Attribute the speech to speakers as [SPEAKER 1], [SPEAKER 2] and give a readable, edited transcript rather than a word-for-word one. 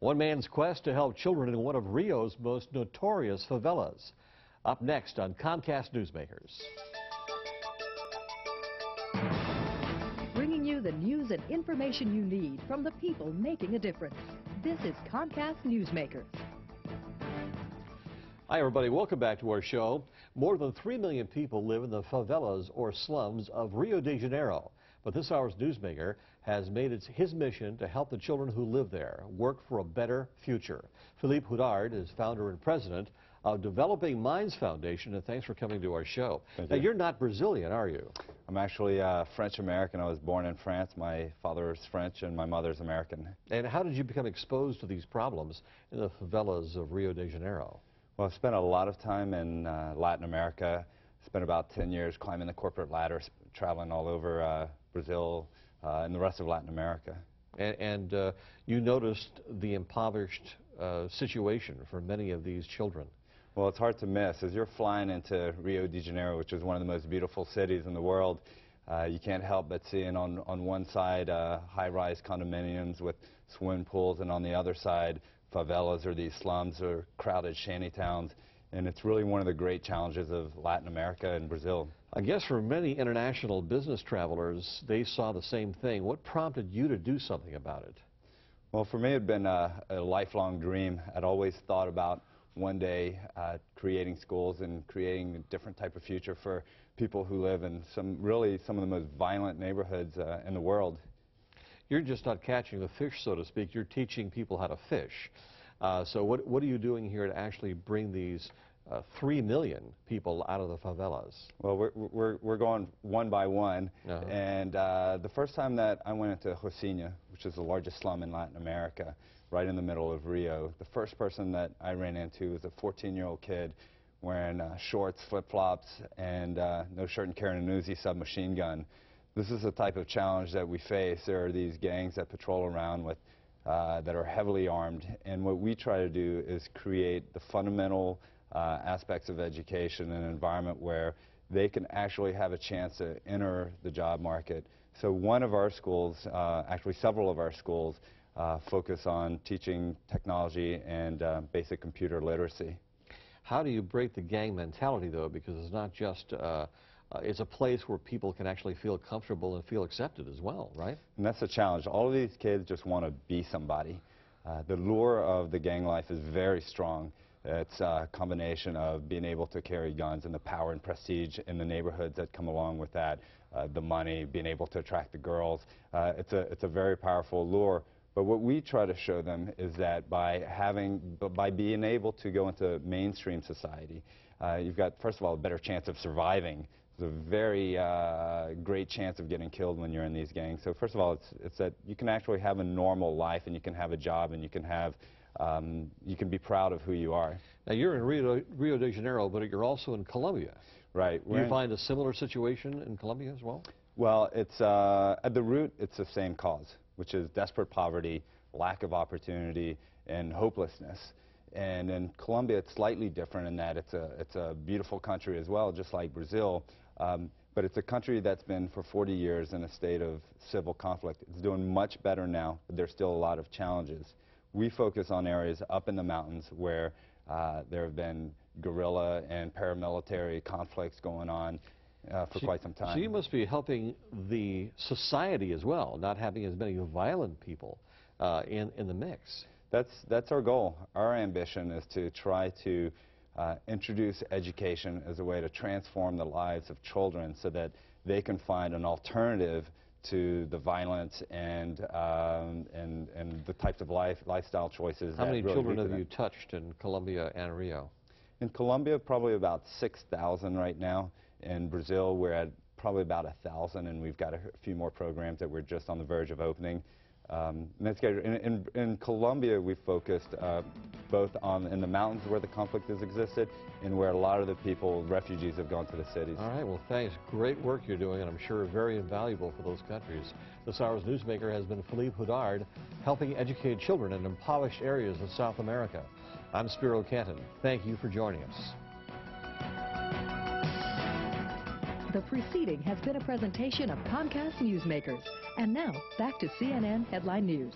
[SPEAKER 1] One man's quest to help children in one of Rio's most notorious favelas. Up next on Comcast Newsmakers.
[SPEAKER 2] Bringing you the news and information you need from the people making a difference. This is Comcast Newsmakers.
[SPEAKER 1] Hi everybody, welcome back to our show. More than 3 million people live in the favelas or slums of Rio de Janeiro. But this hour's newsmaker has made it his mission to help the children who live there work for a better future. Philippe Houdard is founder and president of Developing Minds Foundation, and thanks for coming to our show.
[SPEAKER 3] Thank
[SPEAKER 1] Now,
[SPEAKER 3] you.
[SPEAKER 1] you're not Brazilian, are you?
[SPEAKER 3] I'm actually French-American. I was born in France. My father is French and my mother's American.
[SPEAKER 1] And how did you become exposed to these problems in the favelas of Rio de Janeiro?
[SPEAKER 3] Well, I've spent a lot of time in Latin America. Spent about 10 years climbing the corporate ladder, traveling all over Brazil and the rest of Latin America.
[SPEAKER 1] And you noticed the impoverished situation for many of these children.
[SPEAKER 3] Well, it's hard to miss. As you're flying into Rio de Janeiro, which is one of the most beautiful cities in the world, you can't help but seeing on one side high-rise condominiums with swimming pools, and on the other side favelas, or these slums or crowded shanty towns. And it's really one of the great challenges of Latin America and Brazil.
[SPEAKER 1] I guess for many international business travelers, they saw the same thing. What prompted you to do something about it?
[SPEAKER 3] Well, for me, it had been a lifelong dream. I'd always thought about one day creating schools and creating a different type of future for people who live in some of the most violent neighborhoods in the world.
[SPEAKER 1] You're just not catching the fish, so to speak. You're teaching people how to fish. So what are you doing here to actually bring these 3 million people out of the favelas?
[SPEAKER 3] Well, we're going one by one.
[SPEAKER 1] Uh-huh.
[SPEAKER 3] And the first time that I went into Rocinha, which is the largest slum in Latin America, right in the middle of Rio, the first person that I ran into was a 14-year-old kid wearing shorts, flip-flops, and no shirt, and carrying a Uzi submachine gun. This is the type of challenge that we face. There are these gangs that patrol around with that are heavily armed, and what we try to do is create the fundamental aspects of education in an environment where they can actually have a chance to enter the job market. So one of our schools, actually several of our schools, focus on teaching technology and basic computer literacy.
[SPEAKER 1] How do you break the gang mentality, though? Because it's not just it's a place where people can actually feel comfortable and feel accepted as well, right?
[SPEAKER 3] And that's the challenge. All of these kids just want to be somebody. The lure of the gang life is very strong. It's a combination of being able to carry guns and the power and prestige in the neighborhoods that come along with that, the money, being able to attract the girls. It's a very powerful lure. But what we try to show them is that by being able to go into mainstream society, you've got, first of all, a better chance of surviving. There's a very great chance of getting killed when you're in these gangs. So first of all, it's that you can actually have a normal life, and you can have a job, and you can be proud of who you are.
[SPEAKER 1] Now, you're in Rio de Janeiro, but you're also in Colombia.
[SPEAKER 3] Right.
[SPEAKER 1] Do you find a similar situation in Colombia as well?
[SPEAKER 3] Well, it's at the root, it's the same cause, which is desperate poverty, lack of opportunity, and hopelessness. And in Colombia, it's slightly different in that it's a beautiful country as well, just like Brazil. But it's a country that's been for 40 years in a state of civil conflict. It's doing much better now, but there's still a lot of challenges. We focus on areas up in the mountains where there have been guerrilla and paramilitary conflicts going on for quite some time.
[SPEAKER 1] So you must be helping the society as well, not having as many violent people in the mix.
[SPEAKER 3] That's our goal. Our ambition is to try to introduce education as a way to transform the lives of children so that they can find an alternative to the violence and the types of lifestyle choices.
[SPEAKER 1] How many children have you touched in Colombia and Rio?
[SPEAKER 3] In Colombia, probably about 6,000 right now. In Brazil, we're at probably about 1,000, and we've got a few more programs that we're just on the verge of opening. And that's good. In Colombia, we focused both in the mountains where the conflict has existed and where a lot of the people, refugees, have gone to the cities.
[SPEAKER 1] All right, well, thanks. Great work you're doing, and I'm sure very invaluable for those countries. This hour's newsmaker has been Philippe Houdard, helping educate children in impoverished areas of South America. I'm Spiro Canton. Thank you for joining us.
[SPEAKER 2] The preceding has been a presentation of Comcast Newsmakers. And now, back to CNN Headline News.